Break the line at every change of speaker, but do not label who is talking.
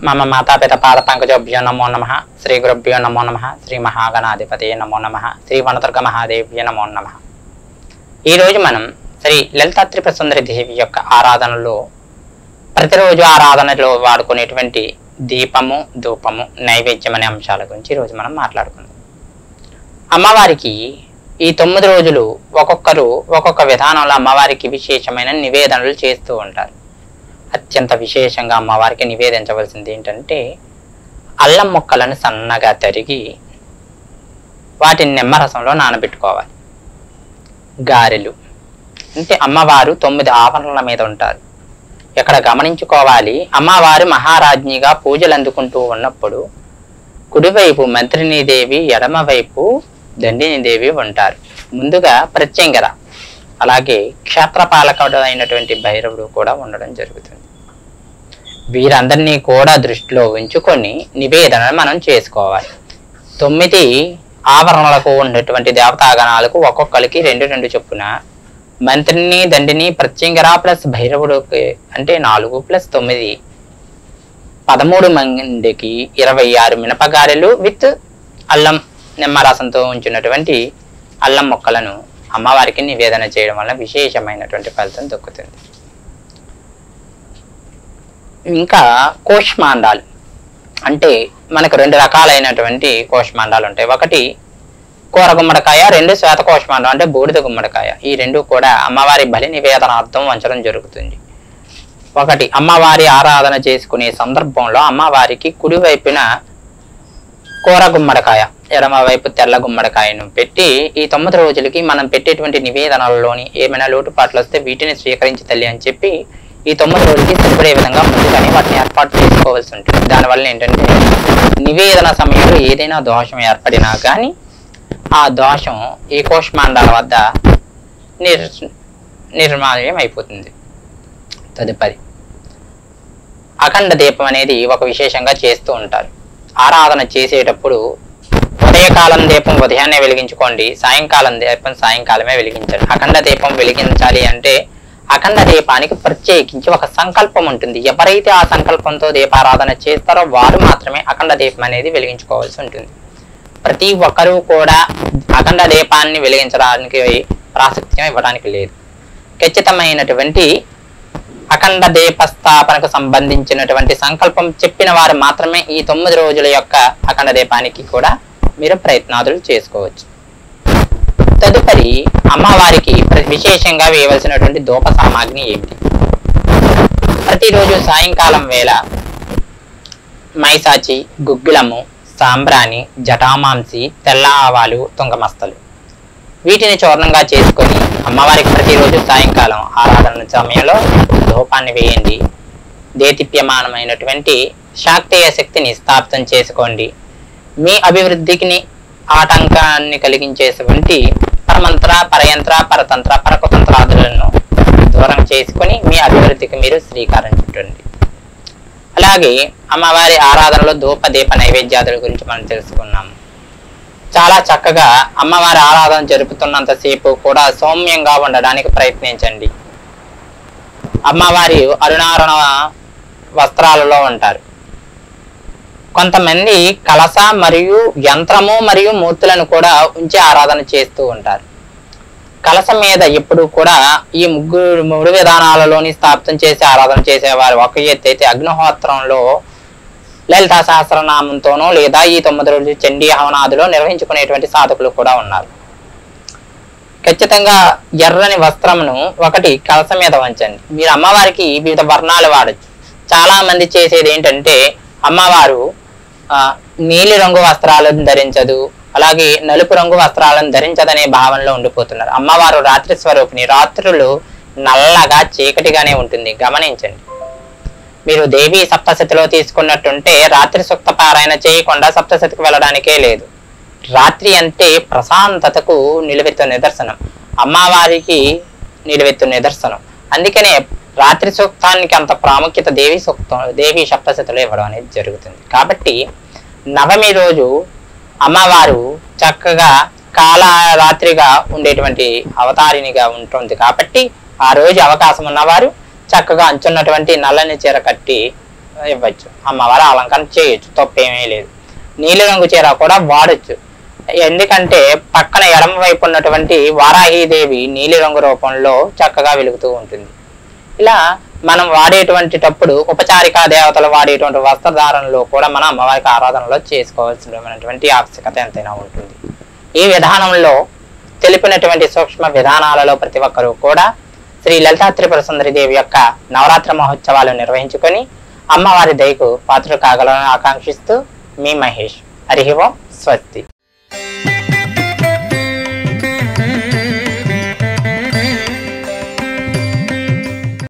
మమ మాతాపిత పాద పంకజోభ్యో నమో నమః. శ్రీ గురుభ్యో నమో నమః. శ్రీ మహాగణాధిపతయే నమో నమః. శ్రీ వనదుర్గ మహాదేవ్యే నమో నమః. ఈరోజు మనం శ్రీ లలితా త్రిపుర సుందరి దేవి యొక్క ఆరాధనలో ప్రతిరోజు ఆరాధనలో వాడుకునేటువంటి దీపము, ధూపము, నైవేద్యం అనే అంశాల గురించి ఈరోజు మనం మాట్లాడుకుందాం. అమ్మవారికి ఈ 9 రోజులు ఒక్కొక్కరు ఒక్కొక్క విధానంలో అమ్మవారికి విశేషమైన నివేదనలు చేస్తూ ఉంటారు. అత్యంత విశేషంగా అమ్మవారికి నివేదించవలసింది ఏంటంటే అల్లం ముక్కలను సన్నగా తరిగి వాటిని నిమ్మరసంలో నానబెట్టుకోవాలి. గారెలు అంటే అమ్మవారు 9 ఆవరణల మీద ఉంటారు. ఇక్కడ గమనించుకోవాలి, అమ్మవారు మహారాజ్ఞిగా పూజలు అందుకుంటూ ఉన్నప్పుడు కుడివైపు మంత్రినీదేవి, ఎడమవైపు దండినీదేవి ఉంటారు. ముందుగా ప్రత్యంగర, అలాగే క్షేత్రపాలకుడు అయినటువంటి భైరవుడు కూడా ఉండడం జరుగుతుంది. వీరందరినీ కూడా దృష్టిలో ఉంచుకొని నివేదన మనం చేసుకోవాలి. 9 ఆవరణలకు ఉన్నటువంటి దేవతాగణాలకు ఒక్కొక్కరికి 2 చొప్పున, మంత్రిని, దండిని, ప్రత్యంగర ప్లస్ భైరవుడికి అంటే 4 + 9 13 మందికి 26 మినపగారెలు విత్ అల్లం నిమ్మరసంతో ఉంచినటువంటి అల్లం మొక్కలను అమ్మవారికి నివేదన చేయడం వల్ల విశేషమైనటువంటి ఫలితం దొక్కుతుంది. ఇంకా కోష్మాండాలు అంటే మనకు 2 రకాలైనటువంటి కోష్మాండాలు ఉంటాయి. ఒకటి కూర గుమ్మడికాయ, 2 శ్వేత కోష్మాండం అంటే బూడిద గుమ్మడికాయ. ఈ 2 కూడా అమ్మవారి బలి నివేదనార్థం వంచడం జరుగుతుంది. ఒకటి అమ్మవారి ఆరాధన చేసుకునే సందర్భంలో అమ్మవారికి కుడివైపున కూర గుమ్మడికాయ, ఎడమవైపు తెల్ల గుమ్మడికాయను పెట్టి ఈ 9 రోజులకి మనం పెట్టేటువంటి నివేదనలలోని ఏమైనా లోటుపాట్లు వస్తే వీటిని స్వీకరించి తల్లి అని చెప్పి ఈ 9 రోజులకి సరిపడే విధంగా ముందుగానే వాటిని ఏర్పాటు చేసుకోవాల్సి ఉంటుంది. దానివల్ల ఏంటంటే నివేదన సమయంలో ఏదైనా దోషం ఏర్పడినా కానీ ఆ దోషం ఈ కోష్మాండాల వద్ద నిర్మాల్యం అయిపోతుంది. తదుపరి అఖండ దీపం అనేది ఒక విశేషంగా చేస్తూ ఉంటారు. ఆరాధన చేసేటప్పుడు ఉదయకాలం దీపం ఉదయాన్నే వెలిగించుకోండి, సాయంకాలం దీపం సాయంకాలమే వెలిగించండి. అఖండ దీపం వెలిగించాలి అంటే అఖండ దీపానికి ప్రత్యేకించి ఒక సంకల్పం ఉంటుంది. ఎవరైతే ఆ సంకల్పంతో దీపారాధన చేస్తారో వారు మాత్రమే అఖండ దీపం అనేది వెలిగించుకోవాల్సి ఉంటుంది. ప్రతి ఒక్కరూ కూడా అఖండ దీపాన్ని వెలిగించడానికి ప్రాశస్త్యం ఇవ్వడానికి లేదు. ఖచ్చితమైనటువంటి అఖండ దీప స్థాపనకు సంబంధించినటువంటి సంకల్పం చెప్పిన వారు మాత్రమే ఈ 9 రోజుల యొక్క అఖండ దీపానికి కూడా మీరు ప్రయత్నాదులు చేసుకోవచ్చు. తదుపరి అమ్మవారికి విశేషంగా వేయవలసినటువంటి ధూప సామాగ్రి ఏమిటి? ప్రతిరోజు సాయంకాలం వేళ మైసాచి, గుగ్గిలము, సాంబ్రాణి, జటామాంసి, తెల్ల ఆవాలు, తుంగమస్తలు వీటిని చూర్ణంగా చేసుకొని అమ్మవారికి ప్రతిరోజు సాయంకాలం ఆరాధన సమయంలో ధూపాన్ని వేయండి. దేదీప్యమానమైనటువంటి శాక్తేయ శక్తిని స్థాపితం చేసుకోండి. మీ అభివృద్ధికి ఆటంకాన్ని కలిగించేటువంటి పరమంత్ర, పరయంత్ర, పరతంత్ర, పరకుతంత్రాదులను దూరం చేసుకొని మీ అభివృద్ధికి మీరు శ్రీకారం చుట్టండి. అలాగే అమ్మవారి ఆరాధనలో ధూప, దీప నైవేద్యాదుల గురించి మనం తెలుసుకున్నాము. చాలా చక్కగా అమ్మవారి ఆరాధన జరుపుతున్నంతసేపు కూడా సౌమ్యంగా ఉండడానికి ప్రయత్నించండి. అమ్మవారి అరుణారుణ వస్త్రాలలో ఉంటారు. కొంతమంది కలశ మరియు యంత్రము మరియు మూర్తులను కూడా ఉంచి ఆరాధన చేస్తూ ఉంటారు. కలశం మీద ఎప్పుడు కూడా ఈ 3 విధానాలలోని స్థాపితం చేసి ఆరాధన చేసేవారు ఒక ఎత్తు అయితే, అగ్నిహోత్రంలో లలితా సహస్రనామంతోనో లేదా ఈ 9 రోజులు చండీ హవనాదులో నిర్వహించుకునేటువంటి సాధకులు కూడా ఉన్నారు. ఖచ్చితంగా ఎర్రని వస్త్రమును ఒకటి కలశం మీద వంచండి. మీరు అమ్మవారికి వివిధ వర్ణాలు వాడచ్చు. చాలా మంది చేసేది ఏంటంటే అమ్మవారు నీలి రంగు వస్త్రాలను ధరించదు, అలాగే నలుపు రంగు వస్త్రాలను ధరించదనే భావనలో ఉండిపోతున్నారు. అమ్మవారు రాత్రి స్వరూపిణి, రాత్రులు నల్లగా చీకటిగానే ఉంటుంది. గమనించండి. మీరు దేవి సప్తశతిలో తీసుకున్నట్టుంటే రాత్రి సూక్త పారాయణ చేయకుండా సప్తశతికి వెళ్ళడానికే లేదు. రాత్రి అంటే ప్రశాంతతకు నిలువెత్తు నిదర్శనం, అమ్మవారికి నిలువెత్తు నిదర్శనం. అందుకనే రాత్రి సూక్తానికి అంత ప్రాముఖ్యత దేవి సప్తశతిలో ఇవ్వడం అనేది జరుగుతుంది. కాబట్టి నవమి రోజు అమ్మవారు చక్కగా కాలరాత్రిగా ఉండేటువంటి అవతారినిగా ఉంటుంది. కాబట్టి ఆ రోజు అవకాశం ఉన్నవారు చక్కగా అంచున్నటువంటి నల్లని చీర కట్టి ఇవ్వచ్చు, అమ్మవారి అలంకరణ చేయొచ్చు, తప్పేమీ లేదు. నీలిరంగు చీర కూడా వాడచ్చు, ఎందుకంటే పక్కన ఎడమ వైపు ఉన్నటువంటి వారాహీదేవి నీలిరంగు రూపంలో చక్కగా వెలుగుతూ ఉంటుంది. ఇలా మనం వాడేటువంటిటప్పుడు ఉపచారికా దేవతలు వాడేటువంటి వస్త్రధారణలో కూడా మన అమ్మవారికి ఆరాధనలో చేసుకోవాల్సినటువంటి ఆవశ్యకత ఎంతైనా ఉంటుంది. ఈ విధానంలో తెలిపినటువంటి సూక్ష్మ విధానాలలో ప్రతి ఒక్కరూ కూడా శ్రీ లలితా త్రిపుర సుందరి దేవి యొక్క నవరాత్రి మహోత్సవాలు నిర్వహించుకొని అమ్మవారి దయకు పాత్రలు కాగలని ఆకాంక్షిస్తూ మీ మహేష్. హరి ఓం. స్వస్తి.